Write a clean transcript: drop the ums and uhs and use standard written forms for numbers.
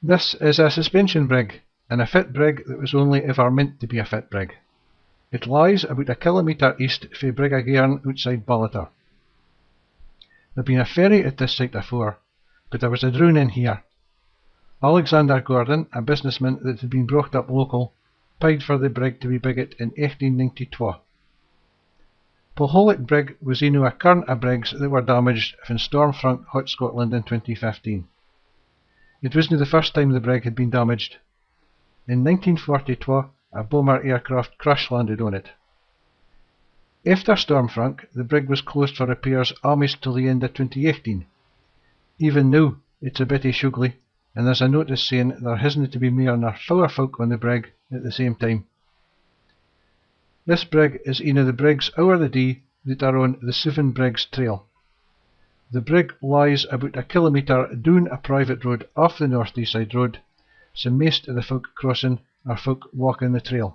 This is a suspension brig, and a fit brig that was only ever meant to be a fit brig. It lies about a kilometre east fae Brigagarn outside Ballater. There'd been a ferry at this site afore, but there was a drowning here. Alexander Gordon, a businessman that had been brought up local, paid for the brig to be biggit in 1892. Polhollock Brig was ane of a current of brigs that were damaged from Stormfront hot Scotland in 2015. It wasn't the first time the brig had been damaged. In 1942, a bomber aircraft crash landed on it. After Stormfront, the brig was closed for repairs almost till the end of 2018. Even now, it's a bitty shugly, and there's a notice saying there hasn't to be more nor 4 folk on the brig at the same time. This brig is ane of the brigs ower the Dee that are on the Seven Brigs Trail. The brig lies about a kilometre down a private road off the North Deeside Road, so most of the folk crossing are folk walking the trail.